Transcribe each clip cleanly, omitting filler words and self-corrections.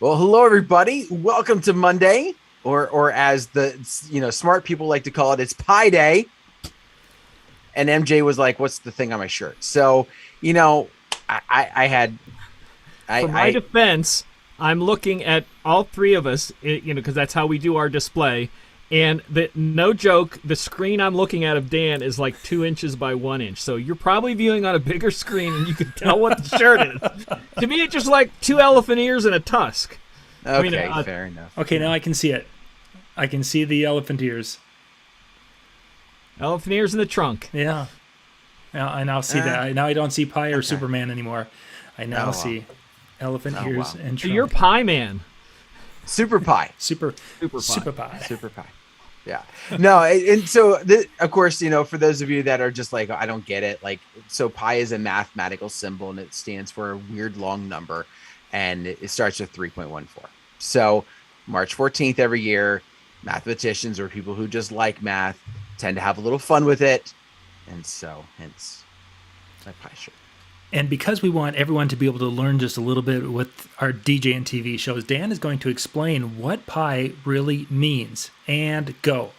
Well, hello everybody. Welcome to Monday, or as the smart people like to call it, it's Pie Day. And MJ was like, "What's the thing on my shirt?" So, I For my defense, I'm looking at all three of us, because that's how we do our display. And no joke, the screen I'm looking at of Dan is like 2 inches by 1 inch. So you're probably viewing on a bigger screen, and you can tell what the shirt is. To me, it's just like 2 elephant ears and a tusk. Okay, fair enough. Okay, now I can see it. I can see the elephant ears. Elephant ears in the trunk. Yeah. Now I now see that. Now I don't see Pie or Superman anymore. I now see elephant ears and trunk. So you're Pie Man. Super Pie. Super Pie. Super Pie. Yeah. No, and so, of course, for those of you that are just like, I don't get it. Like, so pi is a mathematical symbol, and it stands for a weird long number, and it starts with 3.14. So March 14th every year, mathematicians or people who just like math tend to have a little fun with it. And so, hence, my pie shirt. And because we want everyone to be able to learn just a little bit with our DJNTV shows, Dan is going to explain what pi really means. And go.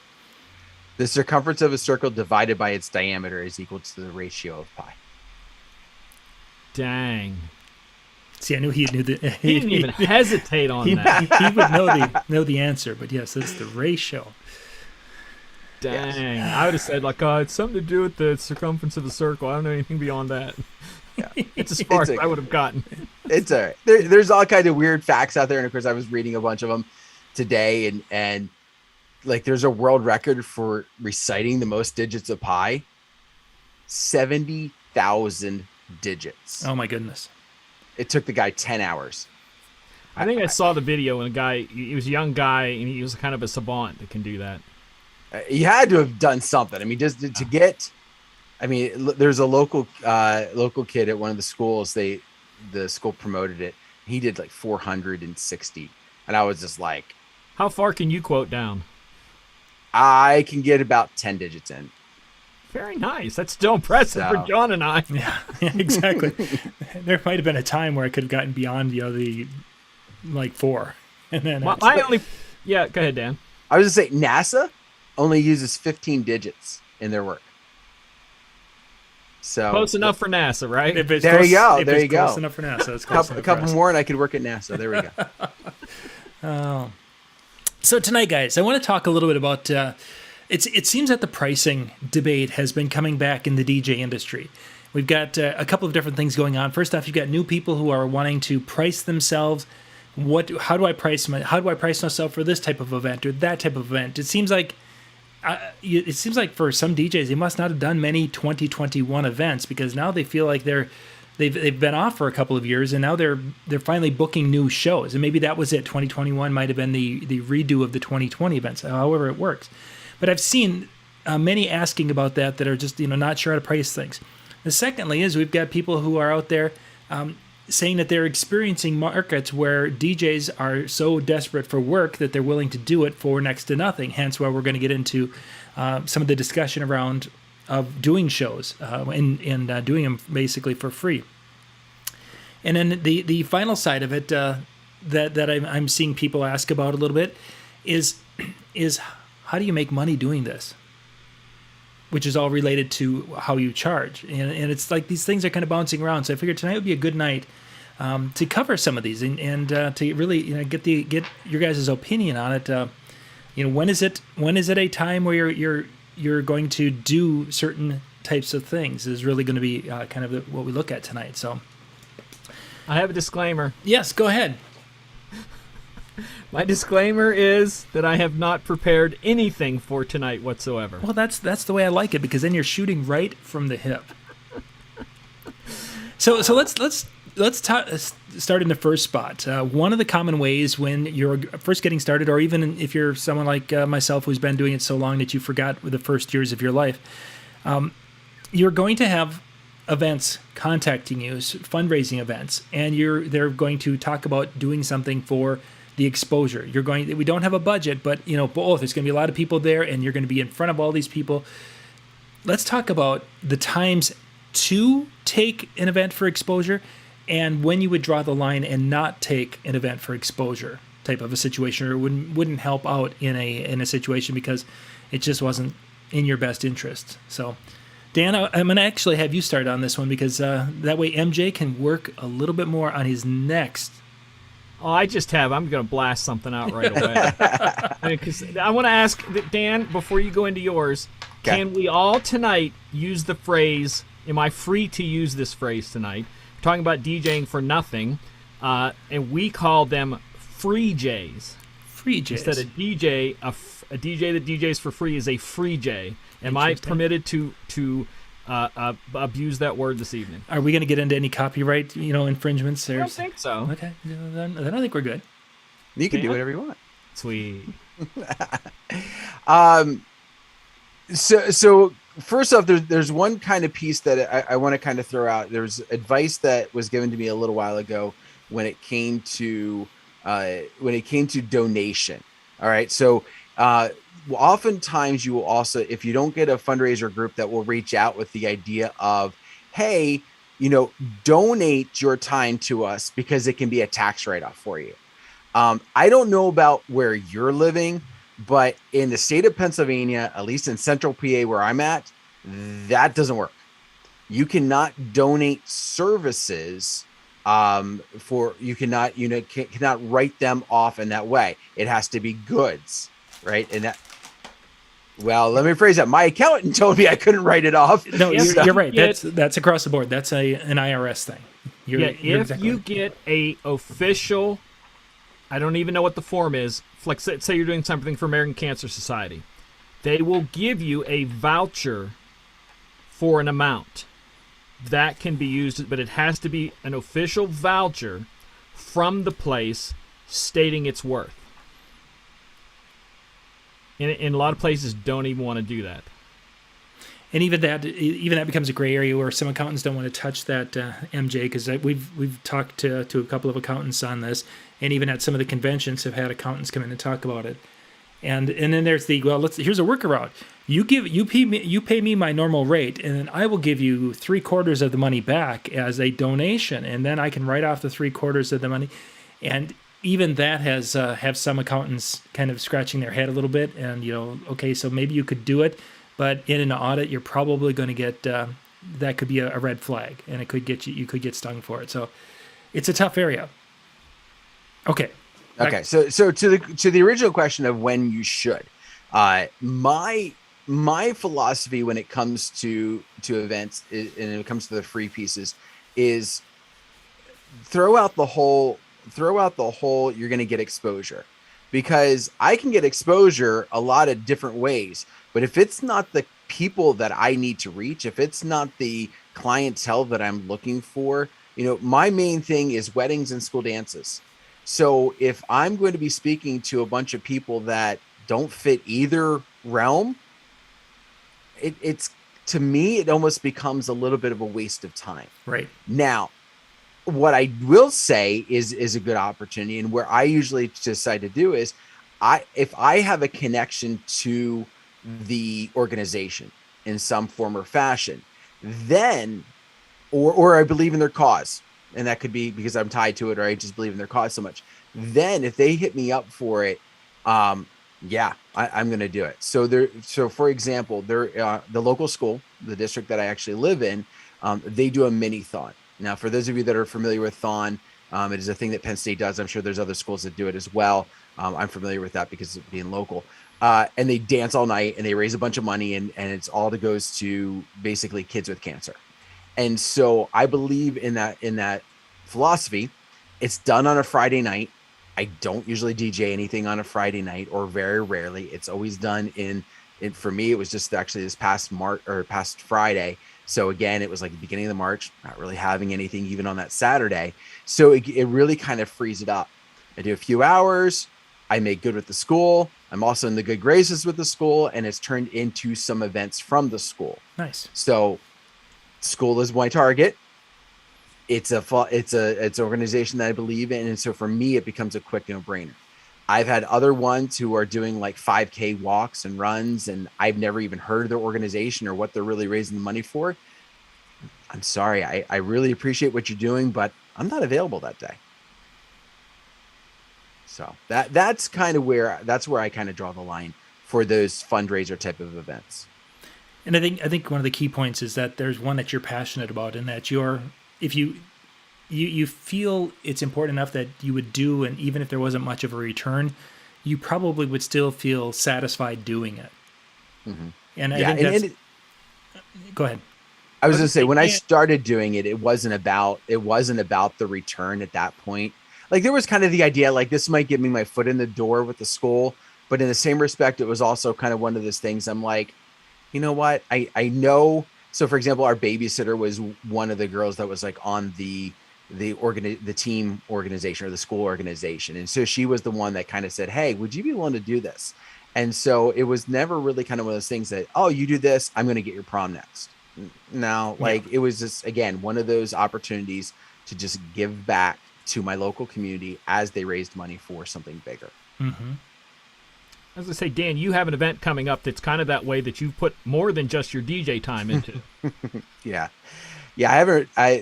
The circumference of a circle divided by its diameter is equal to the ratio of pi. Dang. See, I knew he knew the. He didn't even hesitate on that. He would know the answer, but yes, it's the ratio. Dang. Yes. I would have said, it's something to do with the circumference of the circle. I don't know anything beyond that. Yeah. It's as far as I would have gotten. It's all right. There's all kinds of weird facts out there, and of course I was reading a bunch of them today, and like there's a world record for reciting the most digits of pi. 70,000 digits. Oh my goodness. It took the guy 10 hours. I think I saw the video, and he was a young guy, and he was kind of a savant that can do that. He had to have done something. I mean, just to get. I mean, there's a local kid at one of the schools. The school promoted it. He did like 460, and I was just like, "How far can you quote down?" I can get about 10 digits in. Very nice. That's still impressive for John and I. Yeah, exactly. There might have been a time where I could have gotten beyond the 4, and then go ahead, Dan. I was gonna say NASA only uses 15 digits in their work. So close enough for NASA, right? There you go. Close enough for NASA. It's close a couple more, and I could work at NASA. There we go. So tonight, guys, I want to talk a little bit about. It seems that the pricing debate has been coming back in the DJ industry. We've got a couple of different things going on. First off, you've got new people who are wanting to price themselves. How do I price myself for this type of event or that type of event? It seems like for some DJs, they must not have done many 2021 events, because now they feel like they've been off for a couple of years, and now they're finally booking new shows. And maybe that was it. 2021 might have been the redo of the 2020 events, however it works. But I've seen many asking about that are just not sure how to price things. And secondly is we've got people who are out there saying that they're experiencing markets where DJs are so desperate for work that they're willing to do it for next to nothing. Hence why we're going to get into some of the discussion around of doing shows and doing them basically for free. And then the final side of it that I'm seeing people ask about a little bit is how do you make money doing this? Which is all related to how you charge. And it's like these things are kind of bouncing around. So I figured tonight would be a good night to cover some of these and to really get your guys' opinion on it. When is it a time where you're going to do certain types of things is really going to be kind of what we look at tonight. So I have a disclaimer. Yes, go ahead. My disclaimer is that I have not prepared anything for tonight whatsoever. Well, that's the way I like it, because then you're shooting right from the hip. So let's start in the first spot. One of the common ways when you're first getting started, or even if you're someone like myself who's been doing it so long that you forgot the first years of your life, you're going to have events contacting you, fundraising events, and they're going to talk about doing something for the exposure. We don't have a budget, but both. There's going to be a lot of people there, and you're going to be in front of all these people. Let's talk about the times to take an event for exposure and when you would draw the line and not take an event for exposure type of a situation, or wouldn't help out in a situation because it just wasn't in your best interest. So, Dan, I'm going to actually have you start on this one because that way MJ can work a little bit more on his next. Oh, I'm going to blast something out right away. Because I want to ask, Dan, before you go into yours, can we all tonight use the phrase, am I free to use this phrase tonight? We're talking about DJing for nothing, and we call them free Js. Free Js. Instead of DJ, a DJ that DJs for free is a free J. Am I permitted to abuse that word this evening? Are we going to get into any copyright, infringements? I don't think so. Okay, then I think we're good. You can do whatever you want. Sweet. So first off, there's one kind of piece that I want to kind of throw out. There's advice that was given to me a little while ago when it came to donation. All right, so oftentimes you will also, if you don't get a fundraiser group that will reach out with the idea of, hey, donate your time to us because it can be a tax write-off for you. I don't know about where you're living, but in the state of Pennsylvania, at least in central PA where I'm at, that doesn't work. You cannot donate services cannot write them off in that way. It has to be goods, right? And that, well, let me phrase that. My accountant told me I couldn't write it off. No, you're right. That's across the board. That's an IRS thing. You're exactly you get a official, I don't even know what the form is. Like, say you're doing something for American Cancer Society. They will give you a voucher for an amount. That can be used, but it has to be an official voucher from the place stating its worth. And a lot of places don't even want to do that. And even that becomes a gray area where some accountants don't want to touch that, MJ, because we've talked to a couple of accountants on this, and even at some of the conventions have had accountants come in and talk about it. And then there's here's a workaround. You pay me my normal rate, and then I will give you 3/4 of the money back as a donation, and then I can write off the 3/4 of the money. And even that has have some accountants kind of scratching their head a little bit, and okay, so maybe you could do it, but in an audit, you're probably going to get that could be a red flag, and it could you could get stung for it. So it's a tough area. Okay. Okay, so to the original question of when you should, my philosophy when it comes to events and it comes to the free pieces is throw out the whole you're going to get exposure, because I can get exposure a lot of different ways, but if it's not the people that I need to reach, if it's not the clientele that I'm looking for, my main thing is weddings and school dances. So if I'm going to be speaking to a bunch of people that don't fit either realm, it's to me, it almost becomes a little bit of a waste of time. Right. Now, what I will say is a good opportunity, and where I usually decide to do is if I have a connection to the organization in some form or fashion, then or I believe in their cause. And that could be because I'm tied to it, or I just believe in their cause so much. Then if they hit me up for it, I'm going to do it. So for example, the local school, the district that I actually live in, they do a mini-thon. Now, for those of you that are familiar with thon, it is a thing that Penn State does. I'm sure there's other schools that do it as well. I'm familiar with that because of being local. And they dance all night and they raise a bunch of money, and it's all that goes to basically kids with cancer. And so I believe in that philosophy. It's done on a Friday night. I don't usually DJ anything on a Friday night, or very rarely. It's always done in for me, it was just actually this past Friday. So again, it was like the beginning of the March, not really having anything even on that Saturday. So it really kind of frees it up. I do a few hours. I make good with the school. I'm also in the good graces with the school, and it's turned into some events from the school. Nice. So school is my target. It's an organization that I believe in. And so for me, it becomes a quick no-brainer. I've had other ones who are doing like 5K walks and runs, and I've never even heard of their organization or what they're really raising the money for. I'm sorry. I really appreciate what you're doing, but I'm not available that day. So that's where I kind of draw the line for those fundraiser type of events. And I think one of the key points is that there's one that you're passionate about, and that if you feel it's important enough that you would do, and even if there wasn't much of a return, you probably would still feel satisfied doing it. Mm-hmm. And I think go ahead. I was going to say, when I started doing it, it wasn't about the return at that point. Like, there was kind of the idea, like, this might get me my foot in the door with the school, but in the same respect, it was also kind of one of those things. I'm like, you know what? I know. So, for example, our babysitter was one of the girls that was like on the team organization or the school organization, and so she was the one that kind of said, "Hey, would you be willing to do this?" And so it was never really kind of one of those things that, "Oh, you do this, I'm going to get your prom next." No, like, it was just, again, one of those opportunities to just give back to my local community as they raised money for something bigger. Mm-hmm. I was going to say, Dan, you have an event coming up that's kind of that way, that you put more than just your DJ time into. Yeah.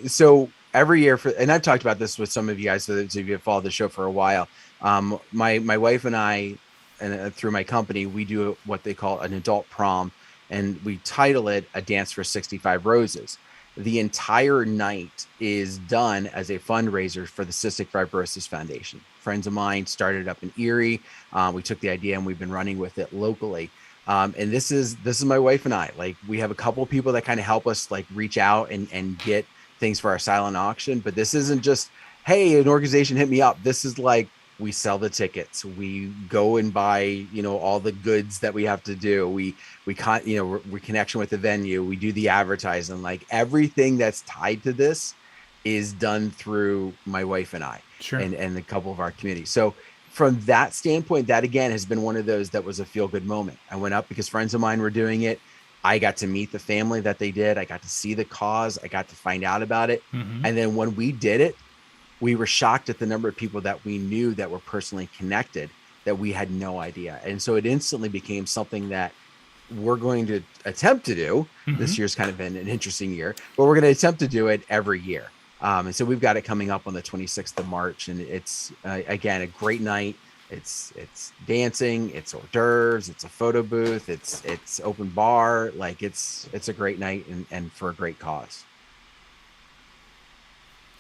So every year and I've talked about this with some of you guys, so that if you've followed the show for a while, my wife and I, and through my company, we do what they call an adult prom, and we title it A Dance for 65 Roses. The entire night is done as a fundraiser for the Cystic Fibrosis Foundation. Friends of mine started up in Erie. We took the idea and we've been running with it locally. And this is my wife and I. Like, we have a couple of people that kind of help us, like, reach out and get things for our silent auction. But this isn't just, hey, an organization hit me up. This is like, we sell the tickets. We go and buy, all the goods that we have to do. We connection with the venue. We do the advertising. Like, everything that's tied to this is done through my wife and I, sure, and a couple of our community. So from that standpoint, that again has been one of those that was a feel good moment. I went up because friends of mine were doing it. I got to meet the family that they did. I got to see the cause. I got to find out about it. Mm-hmm. And then when we did it, we were shocked at the number of people that we knew that were personally connected that we had no idea. And so it instantly became something that we're going to attempt to do. Mm-hmm. This year's kind of been an interesting year, but we're going to attempt to do it every year. And so we've got it coming up on the 26th of March, and it's again, a great night. It's dancing, it's hors d'oeuvres, it's a photo booth, it's open bar. Like, it's a great night and for a great cause.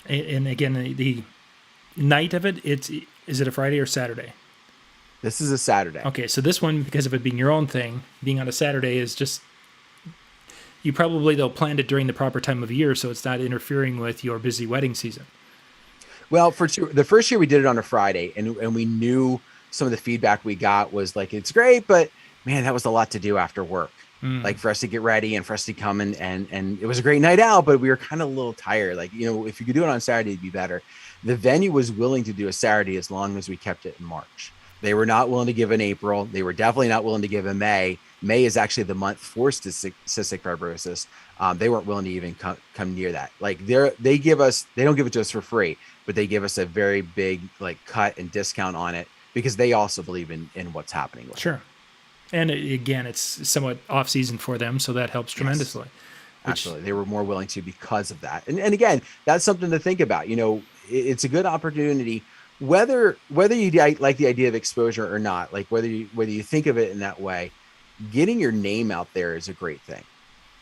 And again, the night of it, is it a Friday or Saturday? This is a Saturday. Okay, so this one, because of it being your own thing, being on a Saturday is just, you probably, though, planned it during the proper time of year, so it's not interfering with your busy wedding season. Well, the first year we did it on a Friday, and we knew some of the feedback we got was like, it's great, but man, that was a lot to do after work. Like, for us to get ready and for us to come and it was a great night out, but we were kind of a little tired. Like, if you could do it on Saturday, it'd be better. The venue was willing to do a Saturday as long as we kept it in March. They were not willing to give in April. They were definitely not willing to give in May. May is actually the month for cystic fibrosis. They weren't willing to even come near that. Like, they don't give it to us for free, but they give us a very big, like, cut and discount on it because they also believe in what's happening with Sure. And again, it's somewhat off season for them, so that helps tremendously. Yes. Absolutely. They were more willing to because of that. And again, that's something to think about. It's a good opportunity, whether you like the idea of exposure or not, like whether you think of it in that way, getting your name out there is a great thing.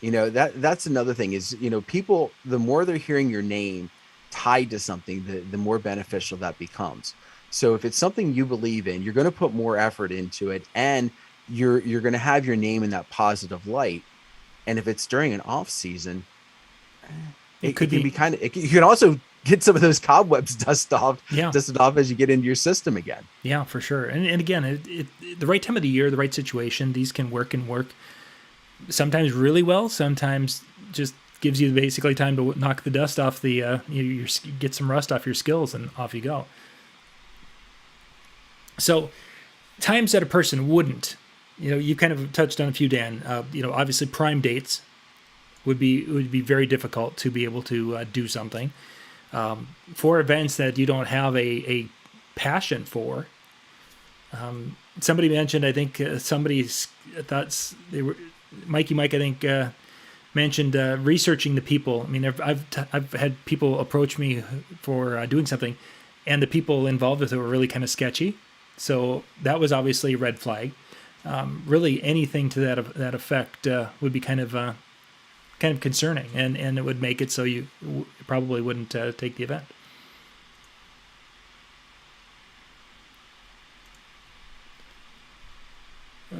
That's another thing is, people, the more they're hearing your name tied to something, the more beneficial that becomes. So if it's something you believe in, you're going to put more effort into it, and you're going to have your name in that positive light. And if it's during an off season, it can be kind of, you can also get some of those cobwebs dusted off as you get into your system again. Yeah, for sure. And again, the right time of the year, the right situation, these can work sometimes really well. Sometimes just gives you basically time to knock the dust off get some rust off your skills, and off you go. So times that a person wouldn't, you kind of touched on a few, Dan. Obviously prime dates would be very difficult to be able to do something. For events that you don't have a passion for. Somebody mentioned, I think somebody thought they were Mikey Mike. I think mentioned researching the people. I mean, I've had people approach me for doing something, and the people involved with it were really kind of sketchy. So that was obviously a red flag. Really, anything to that effect would be kind of concerning, and it would make it so you probably wouldn't take the event.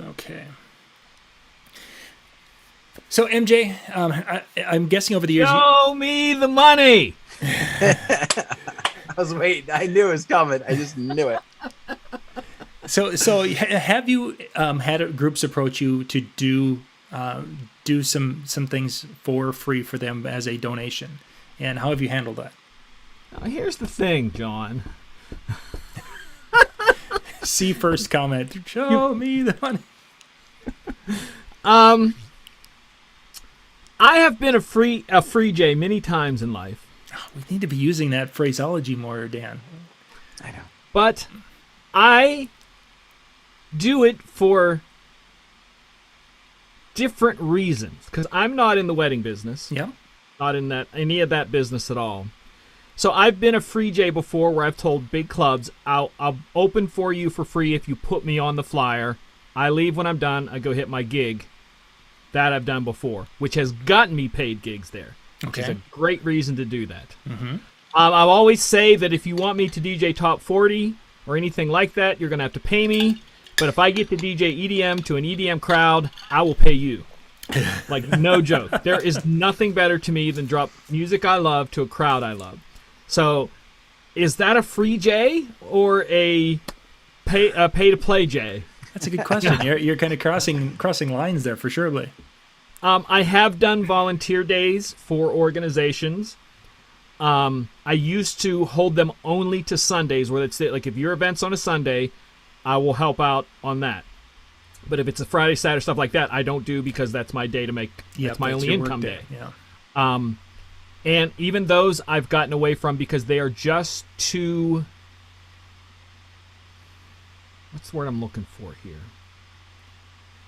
Okay. So MJ, I'm guessing over the years. Show me the money. I was waiting. I knew it was coming. I just knew it. So have you had groups approach you to do some things for free for them as a donation, and how have you handled that? Now, here's the thing, John. See first comment. Show me the money. I have been a free J many times in life. Oh, we need to be using that phraseology more, Dan. I know. But I do it for different reasons, because I'm not in the wedding business. Yeah. Not in any of that business at all. So I've been a free J before, where I've told big clubs, I'll open for you for free if you put me on the flyer. I leave when I'm done. I go hit my gig. That I've done before, which has gotten me paid gigs there. Which is a great reason to do that. Mm-hmm. I'll always say that if you want me to DJ Top 40 or anything like that, you're going to have to pay me. But if I get to DJ EDM to an EDM crowd, I will pay you. Like, no joke. There is nothing better to me than drop music I love to a crowd I love. So, is that a free J or a pay-to-play J? That's a good question. You're kind of crossing lines there for surely. I have done volunteer days for organizations. I used to hold them only to Sundays, where it's like if your event's on a Sunday, I will help out on that. But if it's a Friday, Saturday, stuff like that, I don't do, because that's my day to make. That's my only income day. Yeah. And even those I've gotten away from because they are just too. What's the word I'm looking for here?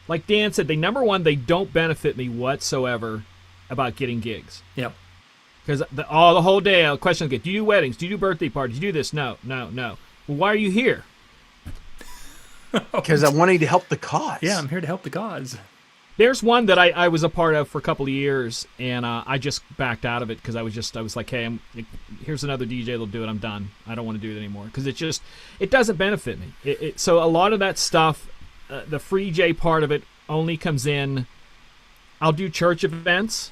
Like Dan said, number one, they don't benefit me whatsoever about getting gigs. Yep. Because the whole day, a question will get, do you do weddings? Do you do birthday parties? Do you do this? No. Well, why are you here? Because I'm wanting to help the cause. Yeah, I'm here to help the cause. There's one that I was a part of for a couple of years, and I just backed out of it because I was like, hey, here's another DJ that'll do it. I'm done. I don't want to do it anymore because it doesn't benefit me. So a lot of that stuff, the free J part of it only comes in. I'll do church events.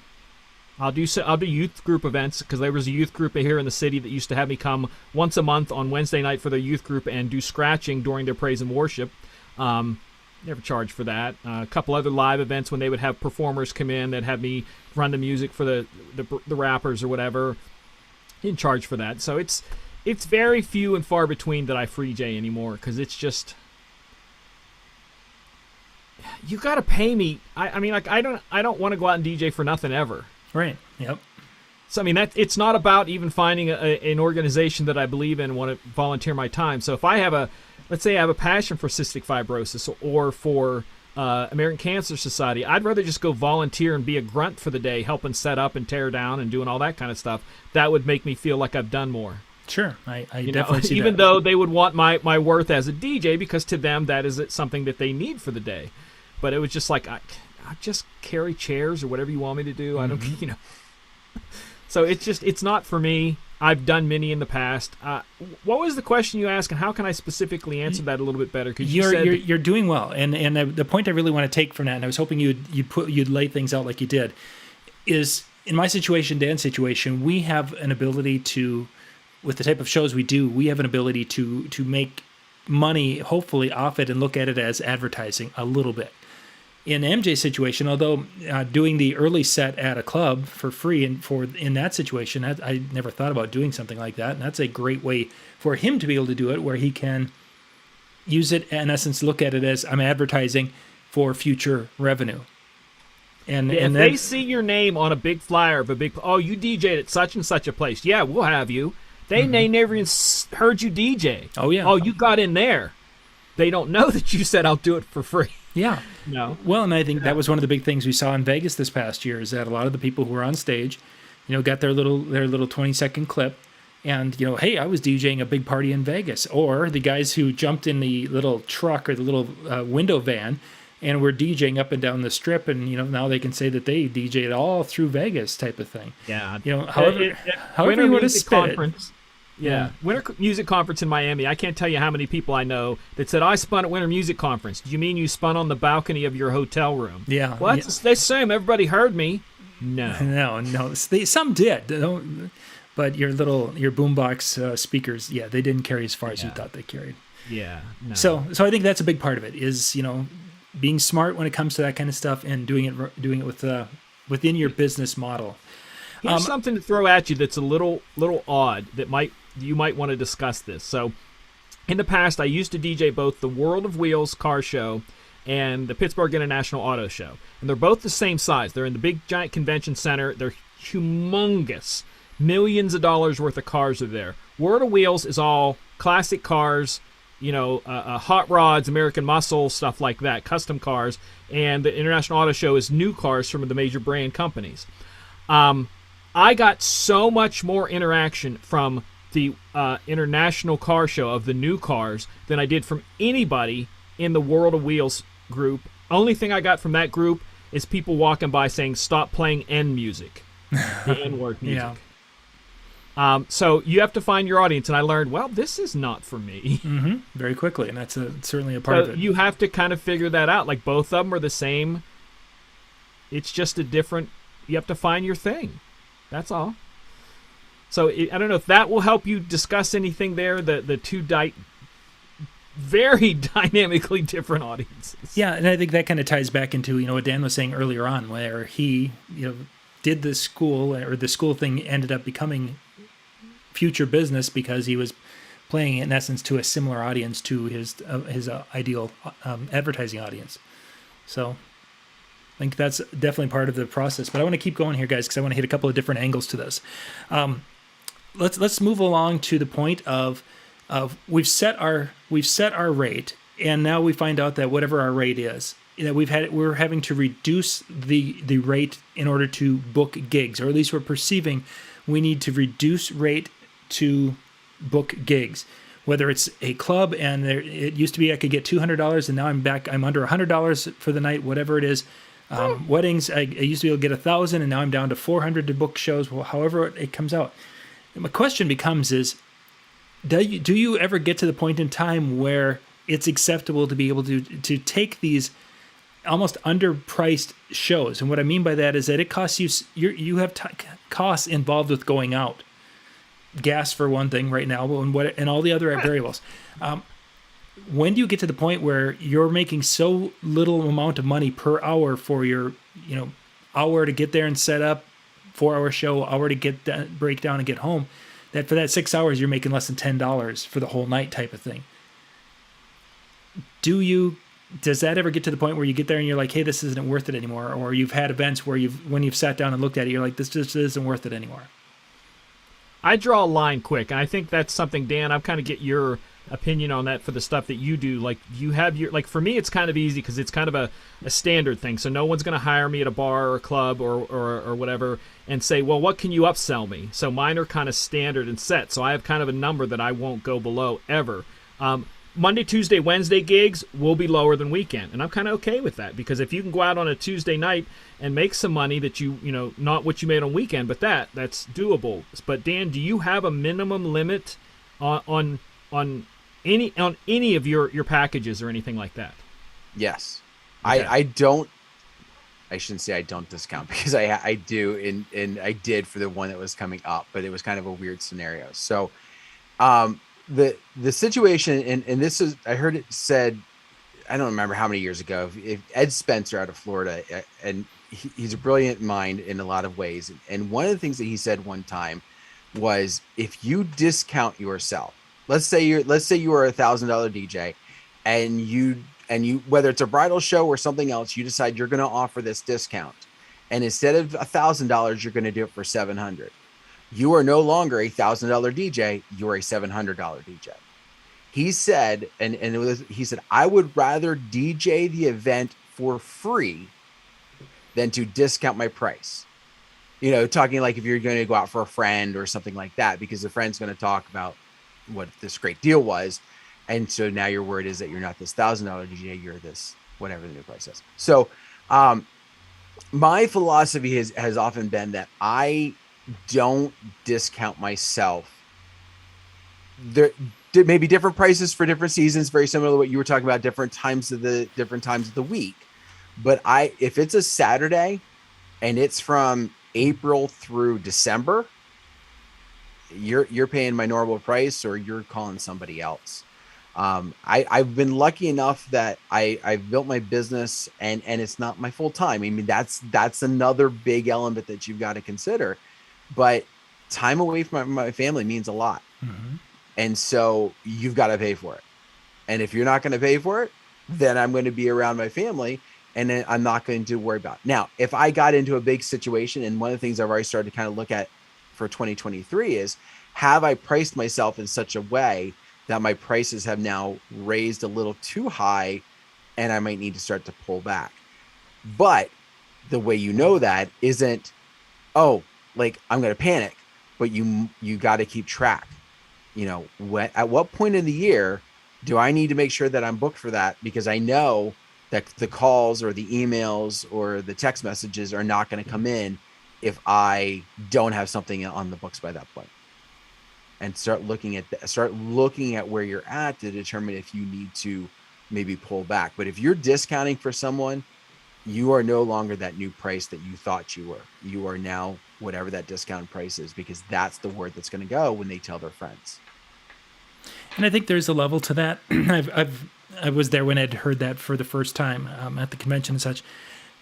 I'll do youth group events, because there was a youth group here in the city that used to have me come once a month on Wednesday night for their youth group and do scratching during their praise and worship. Never charged for that. A couple other live events when they would have performers come in that had me run the music for the rappers or whatever. Didn't charge for that. So it's very few and far between that I free J anymore, because it's just, you got to pay me. I mean, like I don't want to go out and DJ for nothing ever. Right. Yep. So I mean, it's not about even finding an organization that I believe in and want to volunteer my time. So if I have let's say I have a passion for cystic fibrosis or for American Cancer Society, I'd rather just go volunteer and be a grunt for the day, helping set up and tear down and doing all that kind of stuff. That would make me feel like I've done more. Sure, I definitely see even that. though they would want my worth as a DJ, because to them that is something that they need for the day. But it was just like, I just carry chairs or whatever you want me to do. I don't, So it's not for me. I've done many in the past. What was the question you asked, and how can I specifically answer that a little bit better? Because you're doing well, and the point I really want to take from that, and I was hoping you'd lay things out like you did, is in my situation, Dan's situation, we have an ability to, with the type of shows we do, we have an ability to make money hopefully off it and look at it as advertising a little bit. In MJ's situation, although doing the early set at a club for free, and in that situation, I never thought about doing something like that. And that's a great way for him to be able to do it, where he can use it, in essence, look at it as I'm advertising for future revenue. And if they see your name on a big flyer of you DJ'd at such and such a place, yeah, we'll have you. They never even heard you DJ. Oh, yeah. Oh, you got in there. They don't know that you said I'll do it for free. Yeah. No. Well, and I think that was one of the big things we saw in Vegas this past year is that a lot of the people who were on stage, got their little 20-second clip, and hey, I was DJing a big party in Vegas, or the guys who jumped in the little truck or the little window van and were DJing up and down the strip, and now they can say that they DJed all through Vegas type of thing. Yeah. However you want to spit it. Yeah. Winter Music Conference in Miami. I can't tell you how many people I know that said, I spun at Winter Music Conference. Do you mean you spun on the balcony of your hotel room? Yeah. Well, they assume everybody heard me. No. No. Some did. But your boombox speakers, they didn't carry as far as you thought they carried. Yeah. No. So I think that's a big part of it is, being smart when it comes to that kind of stuff and doing it with within your business model. Here's something to throw at you that's a little odd that you might want to discuss this. So, in the past, I used to DJ both the World of Wheels car show and the Pittsburgh International Auto Show, and they're both the same size. They're in the big giant convention center. They're humongous. Millions of dollars worth of cars are there. World of Wheels is all classic cars, hot rods, American Muscle, stuff like that, custom cars, and the International Auto Show is new cars from the major brand companies. I got so much more interaction from the International Car Show of the new cars than I did from anybody in the World of Wheels group. Only thing I got from that group is people walking by saying, stop playing N music, the N-word music. Yeah. So you have to find your audience, and I learned, well, this is not for me. Mm-hmm. Very quickly, and that's certainly a part of it. You have to kind of figure that out. Like, both of them are the same. It's just a different, you have to find your thing. That's all. So I don't know if that will help you discuss anything there, the two very dynamically different audiences. Yeah, and I think that kind of ties back into, what Dan was saying earlier on, where he, did the school, or the school thing ended up becoming future business because he was playing in essence to a similar audience to his ideal advertising audience. So I think that's definitely part of the process. But I want to keep going here, guys, because I want to hit a couple of different angles to this. Let's move along to the point of we've set our rate, and now we find out that whatever our rate is, we're having to reduce the rate in order to book gigs, or at least we're perceiving we need to reduce rate to book gigs. Whether it's a club and it used to be I could get $200 and now I'm under $100 for the night, whatever it is. Weddings, I used to be able to get $1,000 and now I'm down to $400 to book shows. Well, however it comes out. And my question becomes do you ever get to the point in time where it's acceptable to be able to take these almost underpriced shows? And what I mean by that is that it costs you have costs involved with going out. Gas for one thing right now, and all the other variables. When do you get to the point where you're making so little amount of money per hour for your, hour to get there and set up, 4-hour show, hour to get that break down and get home, that for that 6 hours you're making less than $10 for the whole night type of thing? Does that ever get to the point where you get there and you're like, hey, this isn't worth it anymore? Or you've had events where when you've sat down and looked at it, you're like, this just isn't worth it anymore? I draw a line quick, and I think that's something, Dan, I'm kind of get your opinion on that for the stuff that you do. Like, you have like, for me, it's kind of easy because it's kind of a standard thing. So no one's going to hire me at a bar or a club or whatever and say, well, what can you upsell me? So mine are kind of standard and set. So I have kind of a number that I won't go below ever. Monday, Tuesday, Wednesday gigs will be lower than weekend. And I'm kind of okay with that because if you can go out on a Tuesday night and make some money that not what you made on weekend, but that's doable. But Dan, do you have a minimum limit on any of your packages or anything like that? Yes. Okay. I shouldn't say I don't discount because I do and I did for the one that was coming up, but it was kind of a weird scenario. So, the situation, and this is, I heard it said, I don't remember how many years ago, if Ed Spencer out of Florida, and he's a brilliant mind in a lot of ways. And one of the things that he said one time was, if you discount yourself, let's say you are a $1,000 DJ and you, whether it's a bridal show or something else, you decide you're going to offer this discount. And instead of $1,000, you're going to do it for $700. You are no longer a $1,000 DJ. You are a $700 DJ. He said, he said, I would rather DJ the event for free than to discount my price. You know, talking like if you're going to go out for a friend or something like that, because the friend's going to talk about what this great deal was. And so now your word is that you're not this $1,000 DJ, you're this, whatever the new price is. So, my philosophy has often been that I don't discount myself. There may be different prices for different seasons, very similar to what you were talking about, different times of the week. But if it's a Saturday and it's from April through December, you're paying my normal price or you're calling somebody else. I've been lucky enough that I've built my business and it's not my full time. I mean, that's another big element that you've got to consider, but time away from my family means a lot. Mm-hmm. And so you've got to pay for it. And if you're not going to pay for it, then I'm going to be around my family and then I'm not going to worry about it. Now, if I got into a big situation, and one of the things I've already started to kind of look at for 2023 is, have I priced myself in such a way that my prices have now raised a little too high and I might need to start to pull back? But the way you know that isn't, oh, like I'm going to panic, but you got to keep track. You know, at what point in the year do I need to make sure that I'm booked for that? Because I know that the calls or the emails or the text messages are not going to come in if I don't have something on the books by that point. And start looking at where you're at to determine if you need to maybe pull back. But if you're discounting for someone, you are no longer that new price that you thought you were. You are now whatever that discount price is, because that's the word that's going to go when they tell their friends. And I think there's a level to that. I was there when I'd heard that for the first time at the convention and such.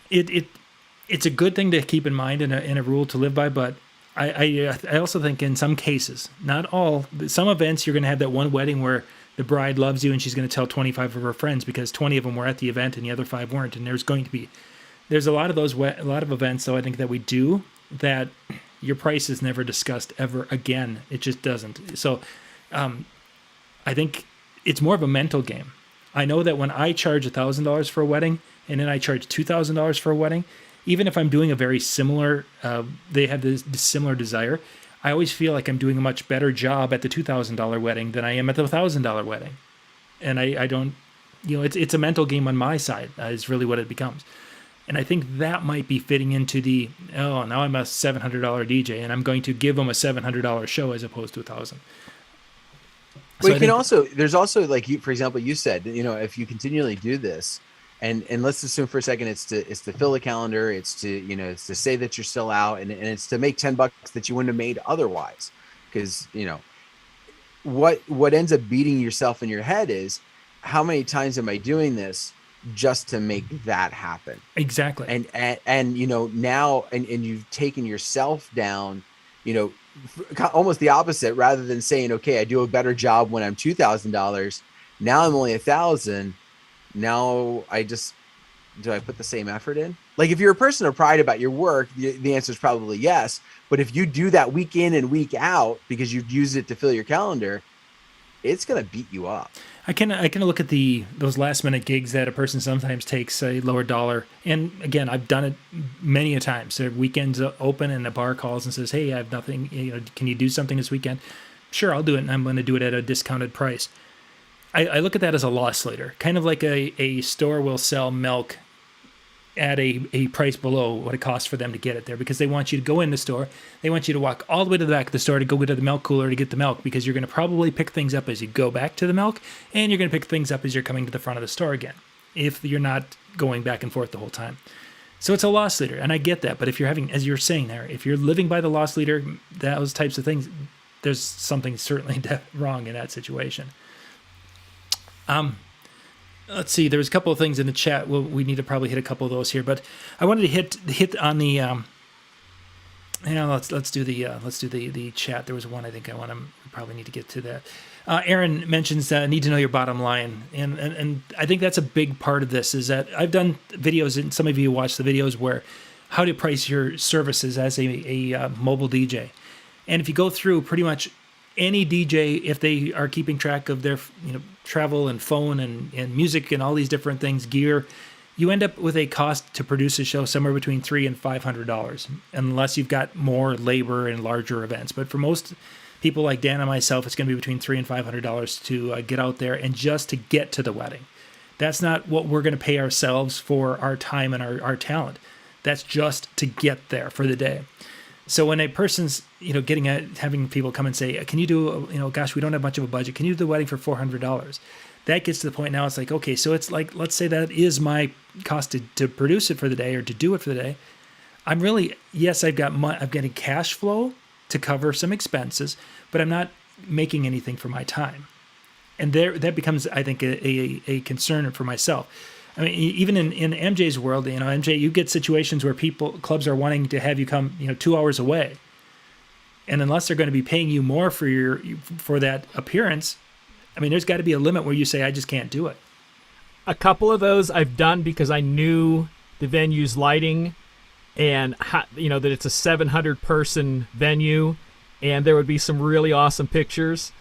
It's a good thing to keep in mind and a rule to live by, but I also think in some cases, not all, but some events, you're going to have that one wedding where the bride loves you and she's going to tell 25 of her friends because 20 of them were at the event and the other 5 weren't. And there's a lot of events, though, I think that we do that your price is never discussed ever again. It just doesn't. So I think it's more of a mental game. I know that when I charge $1,000 for a wedding and then I charge $2,000 for a wedding, even if I'm doing a very similar, they have this similar desire, I always feel like I'm doing a much better job at the $2,000 wedding than I am at the $1,000 wedding. And I don't, it's a mental game on my side is really what it becomes. And I think that might be fitting into now I'm a $700 DJ and I'm going to give them a $700 show as opposed to $1,000. Well, there's also like for example, you said, if you continually do this, and let's assume for a second it's to fill the calendar, it's to say that you're still out, and it's to make $10 that you wouldn't have made otherwise, because what ends up beating yourself in your head is, how many times am I doing this just to make that happen? Exactly. And now you've taken yourself down, almost the opposite. Rather than saying, okay, I do a better job when I'm $2,000, now I'm only $1,000. Now do I put the same effort in? Like, if you're a person of pride about your work, the answer is probably yes. But if you do that week in and week out because you've used it to fill your calendar, it's going to beat you up. I can look at those last minute gigs that a person sometimes takes a lower dollar. And again, I've done it many a time. So weekends open and a bar calls and says, hey, I have nothing, can you do something this weekend? Sure, I'll do it. And I'm going to do it at a discounted price. I look at that as a loss leader, kind of like a store will sell milk at a price below what it costs for them to get it there, because they want you to go in the store. They want you to walk all the way to the back of the store to go to the milk cooler to get the milk, because you're going to probably pick things up as you go back to the milk, and you're going to pick things up as you're coming to the front of the store again, if you're not going back and forth the whole time. So it's a loss leader, and I get that. But if you're having, as you're saying there, if you're living by the loss leader, those types of things, there's something certainly wrong in that situation. Let's see. There's a couple of things in the chat. Well, we need to probably hit a couple of those here, but I wanted to hit on the. Let's do the chat. There was one I think we probably need to get to that. Aaron mentions need to know your bottom line, and I think that's a big part of this. Is that I've done videos, and some of you watch the videos where how to price your services as a mobile DJ, and if you go through pretty much any DJ, if they are keeping track of their travel and phone and music and all these different things, gear, you end up with a cost to produce a show somewhere between $300 and $500, unless you've got more labor and larger events. But for most people like Dan and myself, it's going to be between $300 and $500 to get out there and just to get to the wedding. That's not what we're going to pay ourselves for our time and our talent. That's just to get there for the day. So when a person's, having people come and say, can you do, gosh, we don't have much of a budget. Can you do the wedding for $400? That gets to the point now, it's like, okay, so it's like, let's say that is my cost to produce it for the day or to do it for the day. I'm really, yes, I'm getting cash flow to cover some expenses, but I'm not making anything for my time. And that becomes, I think, a concern for myself. I mean, even in MJ's world, MJ, you get situations where clubs are wanting to have you come, 2 hours away. And unless they're going to be paying you more for that appearance, I mean, there's got to be a limit where you say, I just can't do it. A couple of those I've done because I knew the venue's lighting and, that it's a 700-person venue and there would be some really awesome pictures.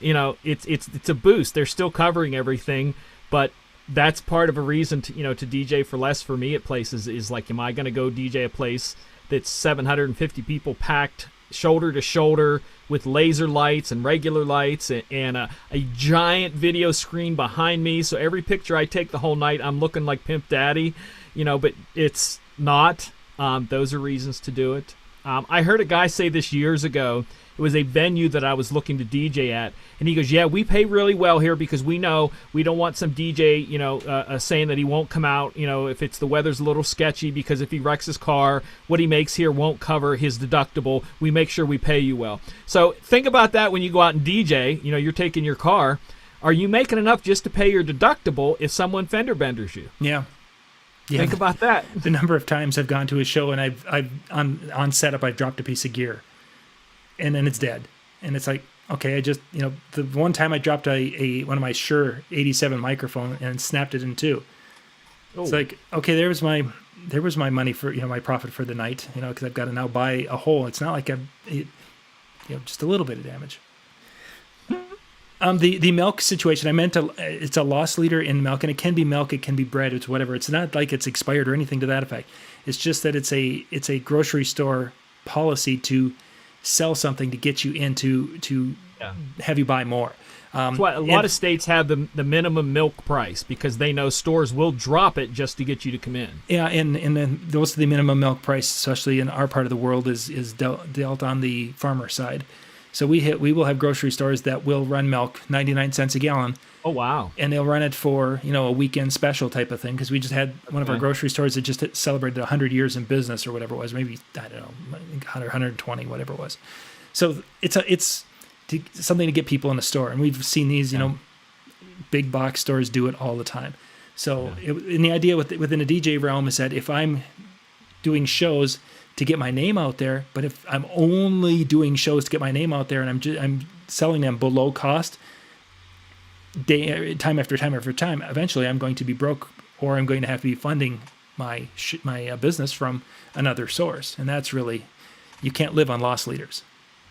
It's a boost. They're still covering everything, but that's part of a reason to DJ for less for me at places is like, am I going to go DJ a place that's 750 people packed shoulder to shoulder with laser lights and regular lights and a giant video screen behind me, so every picture I take the whole night I'm looking like Pimp Daddy, but it's not. Those are reasons to do it. I heard a guy say this years ago. It was a venue that I was looking to DJ at, and he goes, yeah, we pay really well here because we know we don't want some DJ, saying that he won't come out, if it's the weather's a little sketchy, because if he wrecks his car, what he makes here won't cover his deductible. We make sure we pay you well. So think about that when you go out and DJ, you're taking your car. Are you making enough just to pay your deductible if someone fender benders you? Yeah. Think about that. The number of times I've gone to a show and I've on setup, I've dropped a piece of gear. And then it's dead. And it's like, okay, I just, the one time I dropped one of my Shure 87 microphone and snapped it in two. Oh. It's like, okay, there was my money for, my profit for the night, because I've got to now buy a whole. It's not like just a little bit of damage. The milk situation, it's a loss leader in milk, and it can be milk, it can be bread, it's whatever. It's not like it's expired or anything to that effect. It's just that it's a grocery store policy to sell something to get you into to have you buy more. That's why a lot of states have the minimum milk price because they know stores will drop it just to get you to come in. Yeah, and then most of the minimum milk price, especially in our part of the world, is dealt on the farmer side. So we will have grocery stores that will run milk 99 cents a gallon. Oh, wow. And they'll run it for, a weekend special type of thing, because we just had one of our grocery stores that just celebrated 100 years in business or whatever it was, maybe, I don't know, 100, 120, whatever it was. So it's something to get people in the store. And we've seen these, big box stores do it all the time. So and the idea within a DJ realm is that if I'm doing shows to get my name out there, but if I'm only doing shows to get my name out there and I'm selling them below cost, time after time after time, eventually I'm going to be broke, or I'm going to have to be funding my business from another source. And that's really, you can't live on loss leaders,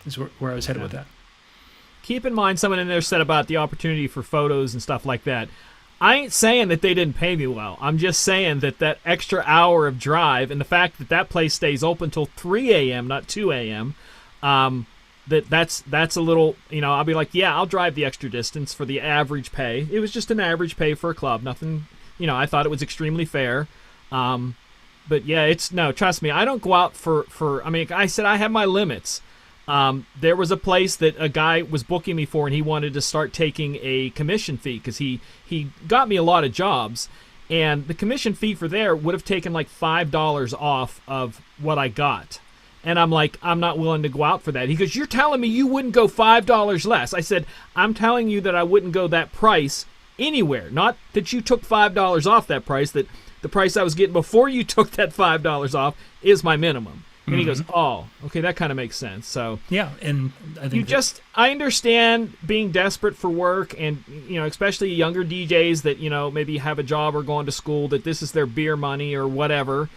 is where I was headed with that. Keep in mind, someone in there said about the opportunity for photos and stuff like that. I ain't saying that they didn't pay me well. I'm just saying that extra hour of drive and the fact that place stays open till 3 a.m., not 2 a.m., that's a little, I'll be like, yeah, I'll drive the extra distance for the average pay. It was just an average pay for a club. Nothing, I thought it was extremely fair. But yeah, trust me, I don't go out for I said I have my limits. There was a place that a guy was booking me for, and he wanted to start taking a commission fee because he got me a lot of jobs, and the commission fee for there would have taken like $5 off of what I got. And I'm like, I'm not willing to go out for that. He goes, you're telling me you wouldn't go $5 less. I said, I'm telling you that I wouldn't go that price anywhere. Not that you took $5 off that price, that the price I was getting before you took that $5 off is my minimum. And he goes, oh, okay, that kind of makes sense. So yeah, and I think I understand being desperate for work, and especially younger DJs that maybe have a job or going to school, that this is their beer money or whatever.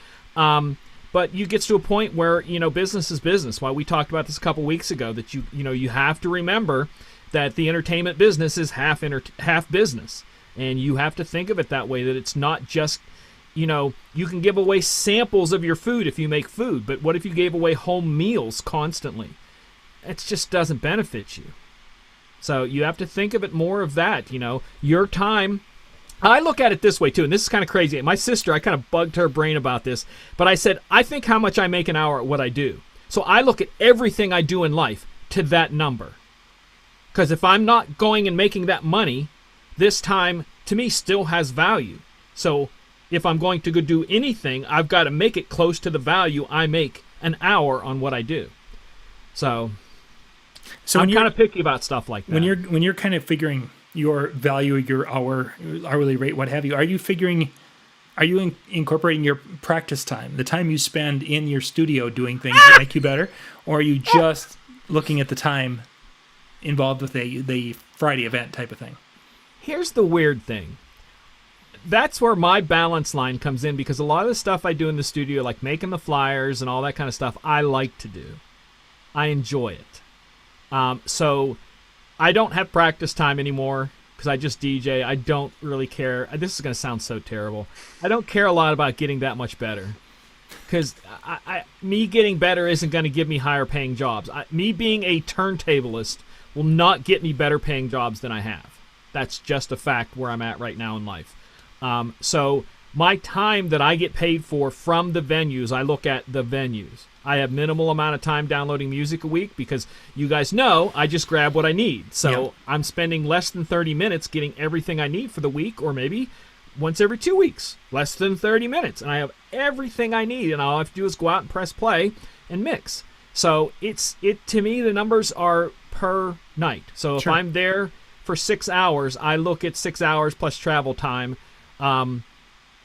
But you get to a point where, business is business. Why we talked about this a couple weeks ago, that you have to remember that the entertainment business is half business. And you have to think of it that way, that it's not just, you can give away samples of your food if you make food, but what if you gave away home meals constantly? It just doesn't benefit you. So you have to think of it more of that, your time. I look at it this way, too, and this is kind of crazy. My sister, I kind of bugged her brain about this, but I said, I think how much I make an hour at what I do. So I look at everything I do in life to that number. Because if I'm not going and making that money, this time, to me, still has value. So if I'm going to go do anything, I've got to make it close to the value I make an hour on what I do. So I'm kind of picky about stuff like that. When you're kind of figuring your value, your hourly rate, what have you, are you incorporating your practice time, the time you spend in your studio doing things that make you better, or are you just looking at the time involved with the Friday event type of thing? Here's the weird thing. That's where my balance line comes in, because a lot of the stuff I do in the studio, like making the flyers and all that kind of stuff, I like to do. I enjoy it. So I don't have practice time anymore because I just DJ. I don't really care. This is going to sound so terrible. I don't care a lot about getting that much better, because me getting better isn't going to give me higher paying jobs. Me being a turntablist will not get me better paying jobs than I have. That's just a fact where I'm at right now in life. So my time that I get paid for from the venues, I look at the venues. I have minimal amount of time downloading music a week because you guys know I just grab what I need. So I'm spending less than 30 minutes getting everything I need for the week, or maybe once every 2 weeks, less than 30 minutes. And I have everything I need, and all I have to do is go out and press play and mix. So to me, the numbers are per night. So if I'm there for 6 hours, I look at 6 hours plus travel time.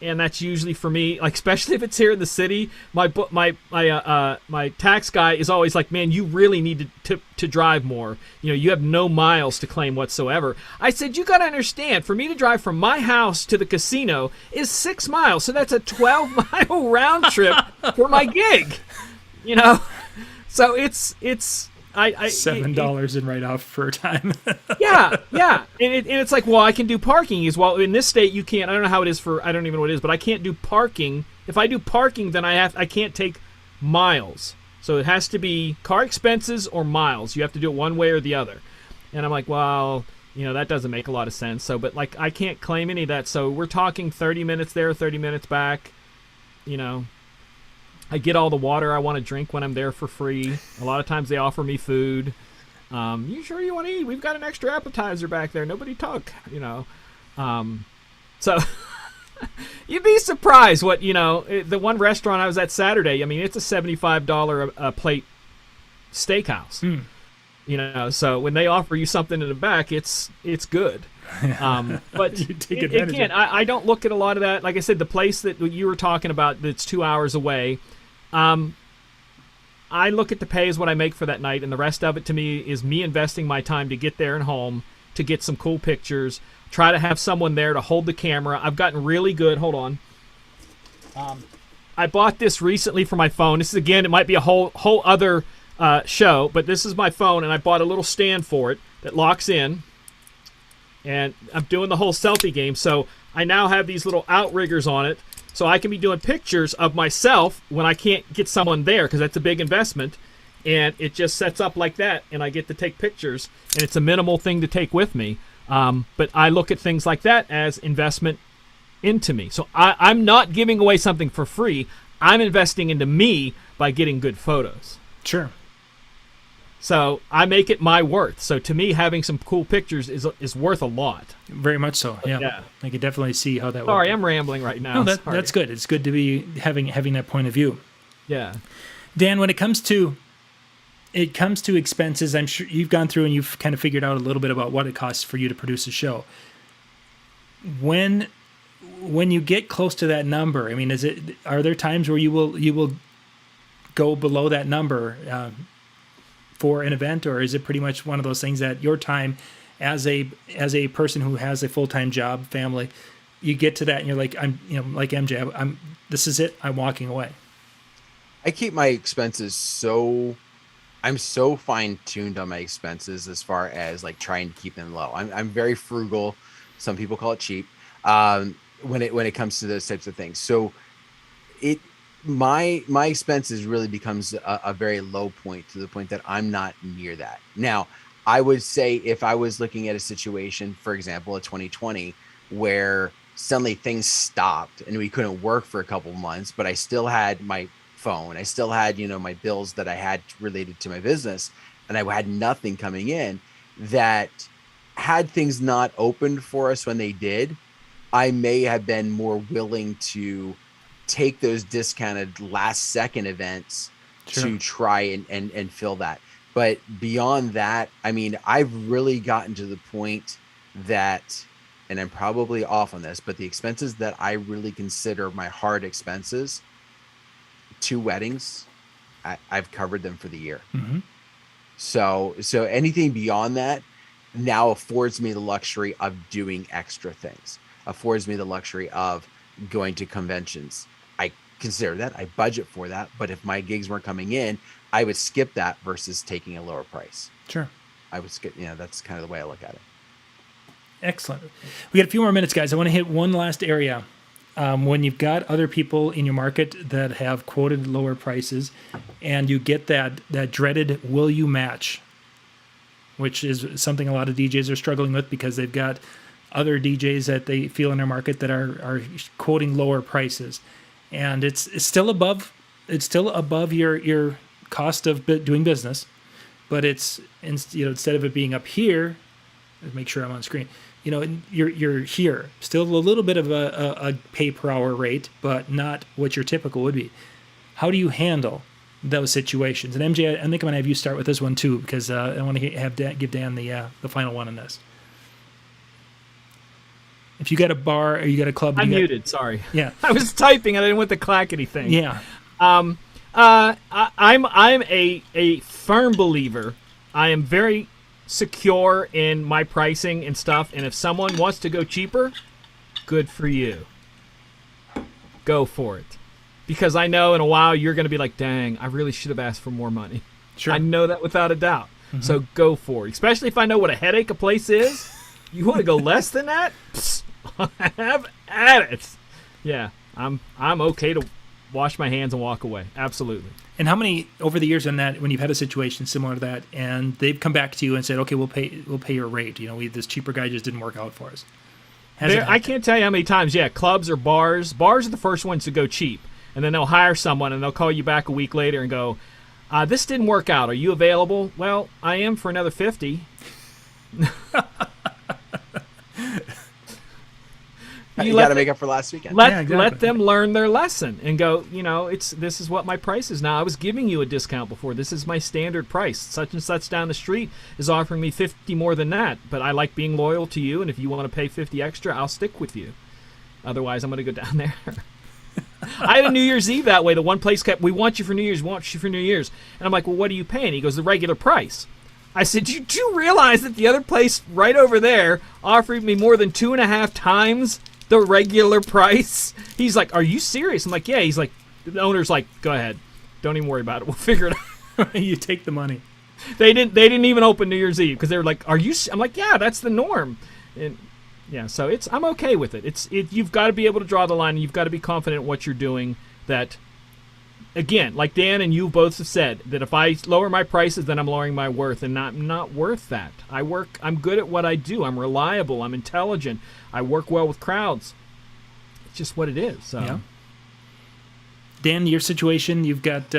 And that's usually for me, like, especially if it's here in the city. My tax guy is always like, man, you really need to drive more. You have no miles to claim whatsoever. I said, you got to understand, for me to drive from my house to the casino is 6 miles. So that's a 12-mile round trip for my gig, So it's $7 in write-off for time. yeah. And it's like, well, I can do parking as well. In this state, you can't. I don't know how it is I don't even know what it is, but I can't do parking. If I do parking, then I can't take miles. So it has to be car expenses or miles. You have to do it one way or the other. And I'm like, well, that doesn't make a lot of sense. So, but like, I can't claim any of that. So we're talking 30 minutes there, 30 minutes back, I get all the water I want to drink when I'm there for free. A lot of times they offer me food. You sure you want to eat? We've got an extra appetizer back there. Nobody took, So you'd be surprised what, the one restaurant I was at Saturday, I mean, it's a $75 a plate steakhouse. So when they offer you something in the back, it's good. But again, I don't look at a lot of that. Like I said, the place that you were talking about that's 2 hours away, I look at the pay as what I make for that night, and the rest of it to me is me investing my time to get there and home, to get some cool pictures, try to have someone there to hold the camera. I've gotten really good. Hold on. I bought this recently for my phone. This is, again, it might be a whole other show, but this is my phone, and I bought a little stand for it that locks in. And I'm doing the whole selfie game, so I now have these little outriggers on it, so I can be doing pictures of myself when I can't get someone there, because that's a big investment, and it just sets up like that, and I get to take pictures, and it's a minimal thing to take with me. But I look at things like that as investment into me. So I'm not giving away something for free. I'm investing into me by getting good photos. Sure. So I make it my worth. So to me, having some cool pictures is worth a lot. Very much so. Yeah. I could definitely see how that. Sorry, I'm rambling right now. No, that's good. It's good to be having that point of view. Yeah. Dan, when it comes to expenses, I'm sure you've gone through and you've kind of figured out a little bit about what it costs for you to produce a show. When you get close to that number, I mean, are there times where you will go below that number for an event, or is it pretty much one of those things that your time as a person who has a full-time job, family, you get to that and you're like, like MJ, this is it, I'm walking away? I keep my expenses I'm so fine tuned on my expenses as far as like trying to keep them low. I'm very frugal. Some people call it cheap. When it comes to those types of things. So it my expenses really becomes a very low point, to the point that I'm not near that. Now, I would say if I was looking at a situation, for example, a 2020, where suddenly things stopped and we couldn't work for a couple months, but I still had my phone, I still had, my bills that I had related to my business, and I had nothing coming in, that had things not opened for us when they did, I may have been more willing to take those discounted last second events to try and fill that. But beyond that, I mean, I've really gotten to the point that, and I'm probably off on this, but the expenses that I really consider my hard expenses, 2 weddings, I've covered them for the year. Mm-hmm. So anything beyond that now affords me the luxury of doing extra things, affords me the luxury of going to conventions. I consider that, I budget for that, but if my gigs weren't coming in, I would skip that versus taking a lower price. Sure. I would skip, that's kind of the way I look at it. Excellent. We got a few more minutes, guys. I want to hit one last area. When you've got other people in your market that have quoted lower prices, and you get that dreaded "will you match," which is something a lot of DJs are struggling with because they've got other DJs that they feel in their market that are quoting lower prices, and it's still above your cost of doing business, but it's instead of it being up here, make sure I'm on screen. You're here, still a little bit of a pay per hour rate, but not what your typical would be. How do you handle those situations? And MJ, I think I'm gonna have you start with this one too, because I want to give Dan the final one on this. If you got a bar or you got a club, I'm muted. Sorry. Yeah, I was typing and I didn't want the clackety thing. Yeah. I'm a firm believer. I am very secure in my pricing and stuff, and if someone wants to go cheaper, good for you. Go for it. Because I know in a while you're going to be like, dang, I really should have asked for more money. Sure. I know that without a doubt. Mm-hmm. So go for it. Especially if I know what a headache a place is. You want to go less than that? Psst, have at it. Yeah, I'm okay to wash my hands and walk away. Absolutely. And how many over the years on that, when you've had a situation similar to that, and they've come back to you and said, "Okay, we'll pay your rate. This cheaper guy just didn't work out for us." I can't tell you how many times. Yeah, clubs or bars. Bars are the first ones to go cheap, and then they'll hire someone and they'll call you back a week later and go, "This didn't work out. Are you available?" "Well, I am for another 50." You got to make up for last weekend. Let them learn their lesson and go, this is what my price is now. I was giving you a discount before. This is my standard price. Such and such down the street is offering me 50 more than that, but I like being loyal to you, and if you want to pay 50 extra, I'll stick with you. Otherwise, I'm going to go down there. I had a New Year's Eve that way. The one place kept, "We want you for New Year's, we want you for New Year's." And I'm like, "Well, what are you paying?" He goes, "The regular price." I said, "Do you realize that the other place right over there offered me more than 2.5 times the regular price?" He's like, "Are you serious?" I'm like, "Yeah." He's like, the owner's like, "Go ahead, don't even worry about it. We'll figure it out." You take the money. They didn't even open New Year's Eve because they were like, "Are you?" I'm like, "Yeah, that's the norm." And yeah, so I'm okay with it. You've got to be able to draw the line, and you've got to be confident in what you're doing. That, again, like Dan and you both have said, that if I lower my prices, then I'm lowering my worth, and I'm not worth that. I'm good at what I do. I'm reliable. I'm intelligent. I work well with crowds. It's just what it is. So. Yeah. Dan, your situation, you've got,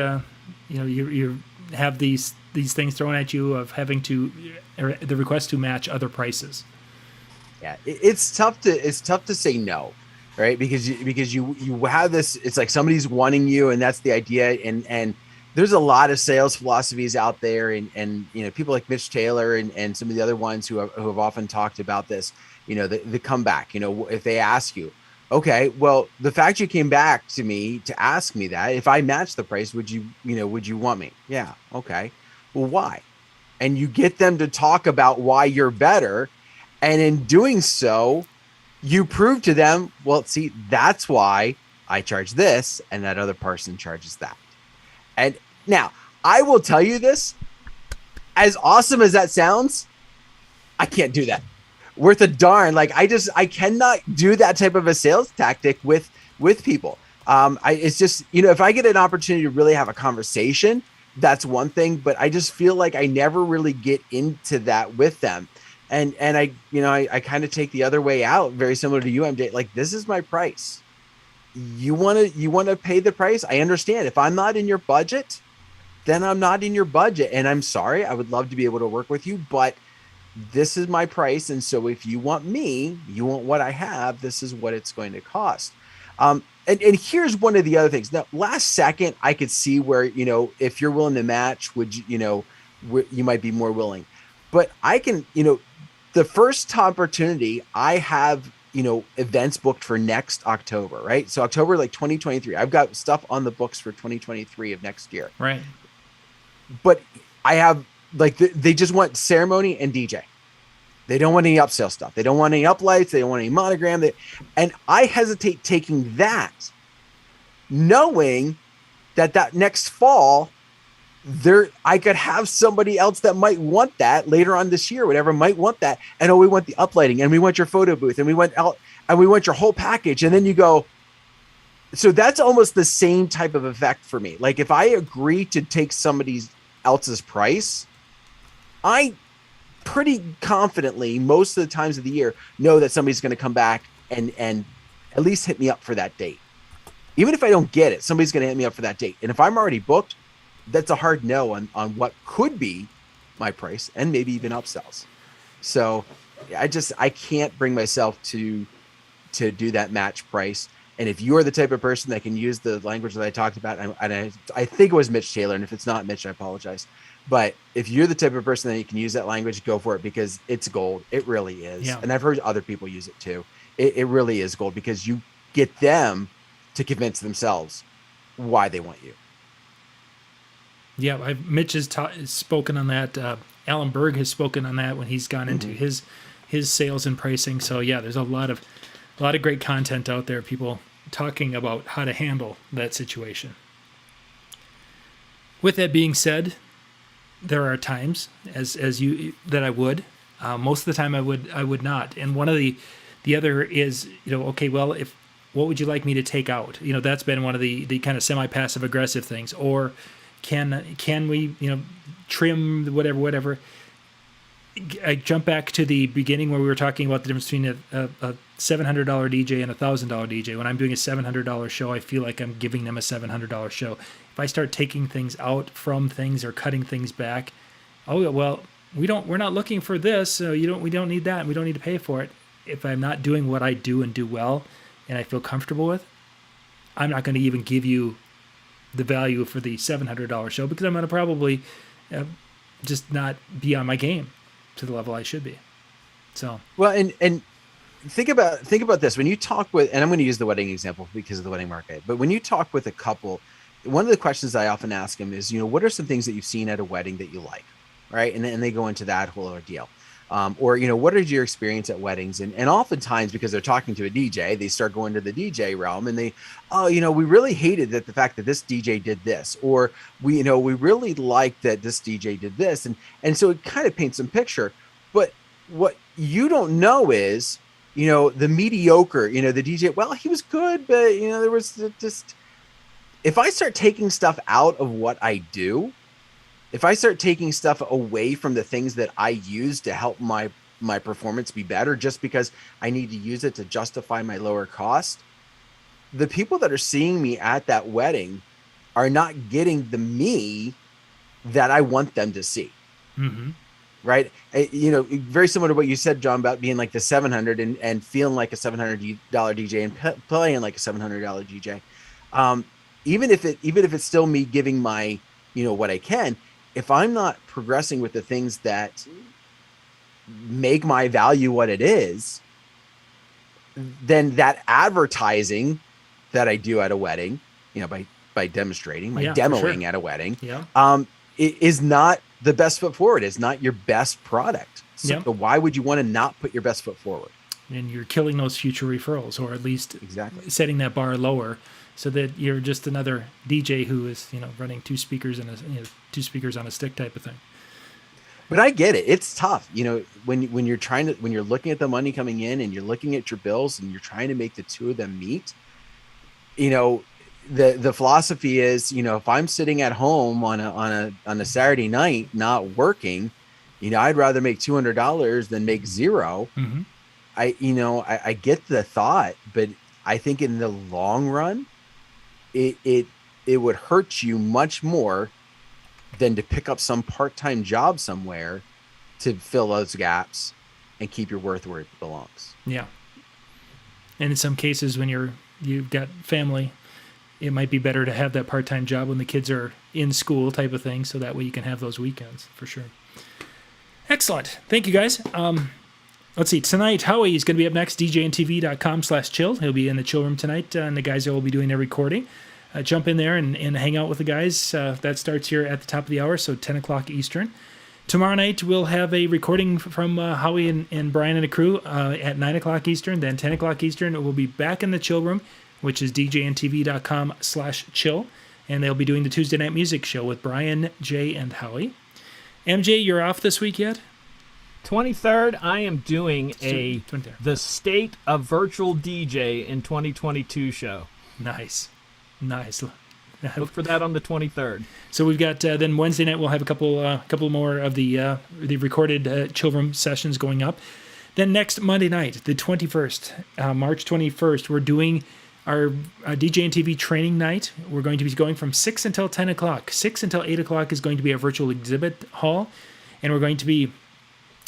you have these things thrown at you of having to, or the request to match other prices. Yeah, it's tough to say no, right? Because you have this. It's like somebody's wanting you, and that's the idea. And there's a lot of sales philosophies out there, and people like Mitch Taylor and some of the other ones who have often talked about this. The comeback. If they ask you, okay, well, the fact you came back to me to ask me that, if I match the price, would you want me? Yeah, okay. Well, why? And you get them to talk about why you're better. And in doing so, you prove to them, well, see, that's why I charge this and that other person charges that. And now I will tell you this, as awesome as that sounds, I can't do that. Worth a darn. Like I cannot do that type of a sales tactic with people. It's just, if I get an opportunity to really have a conversation, that's one thing, but I just feel like I never really get into that with them. And I kind of take the other way out, very similar to you, MJ. Like, this is my price. You want to pay the price. I understand. If I'm not in your budget, then I'm not in your budget. And I'm sorry, I would love to be able to work with you, but this is my price. And so if you want me, you want what I have, this is what it's going to cost. And here's one of the other things. Now, last second, I could see where, if you're willing to match, would you might be more willing. But I can, the first opportunity I have, events booked for next October, right? So October, like 2023, I've got stuff on the books for 2023 of next year. Right. But I have, like, they just want ceremony and DJ. They don't want any upsell stuff. They don't want any uplights. They don't want any monogram. And I hesitate taking that, knowing that next fall, I could have somebody else that might want that later on this year, whatever, might want that. And we want the uplighting, and we want your photo booth, and we want your whole package. And then you go, so that's almost the same type of effect for me. Like, if I agree to take somebody else's price, I pretty confidently, most of the times of the year, know that somebody's going to come back and at least hit me up for that date. Even if I don't get it, somebody's going to hit me up for that date. And if I'm already booked, that's a hard no on what could be my price, and maybe even upsells. So I can't bring myself to do that match price. And if you're the type of person that can use the language that I talked about, and I think it was Mitch Taylor, and if it's not Mitch, I apologize. But if you're the type of person that you can use that language, go for it, because it's gold. It really is. Yeah. And I've heard other people use it too. It really is gold, because you get them to convince themselves why they want you. Yeah, Mitch has spoken on that. Alan Berg has spoken on that when he's gone into his sales and pricing. So yeah, there's a lot of great content out there, people talking about how to handle that situation. With that being said, there are times as you that I would. Most of the time I would not. And one of the other is, okay, well, what would you like me to take out? That's been one of the kind of semi-passive aggressive things. Or can we, trim whatever. I jump back to the beginning where we were talking about the difference between a $700 DJ and a $1,000 DJ. When I'm doing a $700 show, I feel like I'm giving them a $700 show. If I start taking things out from things or cutting things back, well, we're not looking for this, so we don't need that, and we don't need to pay for it. If I'm not doing what I do and do well, and I feel comfortable with, I'm not going to even give you the value for the $700 show, because I'm going to probably just not be on my game to the level I should be. So well, and think about this when you talk with, and I'm going to use the wedding example because of the wedding market, but when you talk with a couple, one of the questions I often ask them is, what are some things that you've seen at a wedding that you like, right? And they go into that whole ordeal. Or, what is your experience at weddings? And oftentimes, because they're talking to a DJ, they start going to the DJ realm, and we really hated the fact that this DJ did this, or we really liked that this DJ did this. And so it kind of paints some picture. But what you don't know is, the mediocre, the DJ, well, he was good, but, there was just, if I start taking stuff out of what I do, if I start taking stuff away from the things that I use to help my performance be better, just because I need to use it to justify my lower cost, the people that are seeing me at that wedding are not getting the me that I want them to see. Mm-hmm. Right. Very similar to what you said, John, about being like the 700 and feeling like a $700 DJ and playing like a $700 DJ. Even if it's still me giving my, what I can, if I'm not progressing with the things that make my value what it is, then that advertising that I do at a wedding, by demonstrating, demoing at a wedding, it is not the best foot forward. It's not your best product. So why would you want to not put your best foot forward? And you're killing those future referrals, or at least exactly setting that bar lower, so that you're just another DJ who is, running two speakers and two speakers on a stick type of thing. But I get it. It's tough. When you're looking at the money coming in and you're looking at your bills and you're trying to make the two of them meet, the philosophy is, if I'm sitting at home on a Saturday night, not working, I'd rather make $200 than make zero. Mm-hmm. I get the thought, but I think in the long run, it would hurt you much more than to pick up some part-time job somewhere to fill those gaps and keep your worth where it belongs. Yeah. And in some cases, when you've got family, it might be better to have that part-time job when the kids are in school type of thing. So that way you can have those weekends for sure. Excellent. Thank you guys. Let's see. Tonight, Howie is going to be up next, DJNTV.com/chill. He'll be in the chill room tonight, and the guys will be doing their recording. Jump in there and hang out with the guys. That starts here at the top of the hour, so 10 o'clock Eastern. Tomorrow night, we'll have a recording from Howie and Brian and the crew at 9 o'clock Eastern. Then 10 o'clock Eastern, we'll be back in the chill room, which is DJNTV.com/chill. And they'll be doing the Tuesday Night Music Show with Brian, Jay, and Howie. MJ, you're off this week yet? 23rd, I am doing the State of Virtual DJ in 2022 show. Nice. Look for that on the 23rd. So we've got then Wednesday night we'll have a couple more of the recorded chill room sessions going up. Then next Monday night, the 21st, March 21st, we're doing our DJ and TV training night. We're going to be going from 6 until 10 o'clock. 6 until 8 o'clock is going to be a virtual exhibit hall, and we're going to be.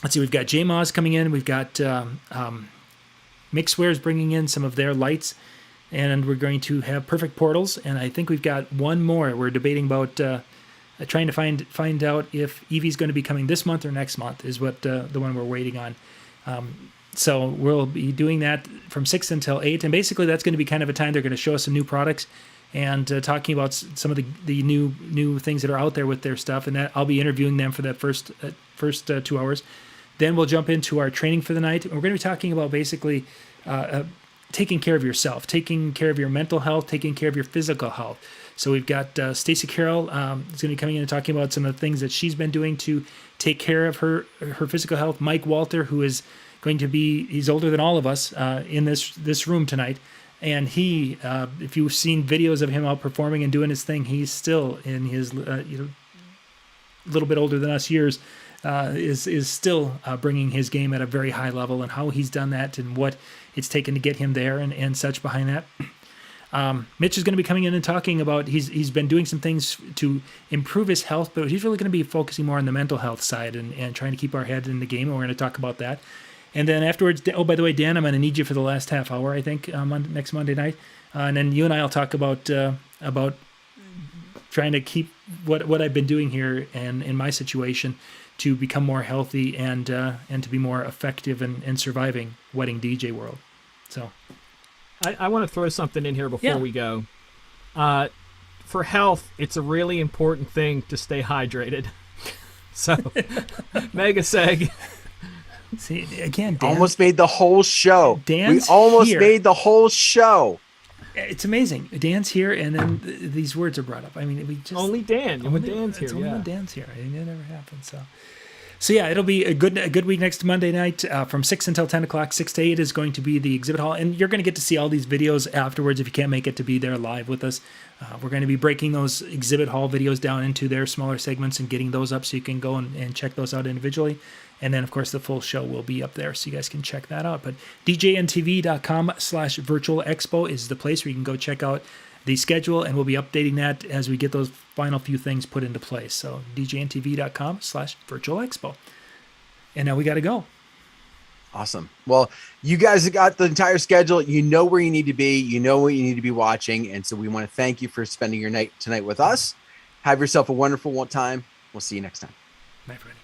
Let's see, we've got J-Moz coming in. We've got Mixwares bringing in some of their lights. And we're going to have Perfect Portals. And I think we've got one more. We're debating about trying to find out if Evie's going to be coming this month or next month is what the one we're waiting on. So we'll be doing that from 6 until 8. And basically that's going to be kind of a time they're going to show us some new products and talking about some of the new things that are out there with their stuff. And that I'll be interviewing them for that first 2 hours. Then we'll jump into our training for the night. And we're going to be talking about basically taking care of yourself, taking care of your mental health, taking care of your physical health. So we've got Stacey Carroll is going to be coming in and talking about some of the things that she's been doing to take care of her physical health. Mike Walter, who is going to be, he's older than all of us in this room tonight. And he, if you've seen videos of him out performing and doing his thing, he's still in his, a little bit older than us years, is still bringing his game at a very high level, and how he's done that and what it's taken to get him there and such behind that. Mitch is going to be coming in and talking about he's been doing some things to improve his health, but he's really going to be focusing more on the mental health side and trying to keep our head in the game, and we're going to talk about that. And then afterwards, oh, by the way, Dan, I'm going to need you for the last half hour, I think, next Monday night. And then you and I will talk about trying to keep what I've been doing here and in my situation to become more healthy and to be more effective in surviving wedding DJ world. So I want to throw something in here before we go. For health, it's a really important thing to stay hydrated. So, Mega Seg. See, again, Dan, almost made the whole show. Dan's we almost here. made the whole show. It's amazing. Dan's here, and then these words are brought up. I mean, we just only Dan. When Dan's here, only when Dan's here. It never happened. So yeah, it'll be a good week next Monday night from 6 until 10 o'clock. 6 to 8 is going to be the exhibit hall, and you're going to get to see all these videos afterwards if you can't make it to be there live with us. We're going to be breaking those exhibit hall videos down into their smaller segments and getting those up so you can go and check those out individually. And then, of course, the full show will be up there so you guys can check that out. But DJNTV.com/virtual expo is the place where you can go check out the schedule, and we'll be updating that as we get those final few things put into place. So DJNTV.com/virtual expo. And now we got to go. Awesome. Well, you guys have got the entire schedule. You know where you need to be. You know what you need to be watching. And so we want to thank you for spending your night tonight with us. Have yourself a wonderful time. We'll see you next time. Bye, everybody.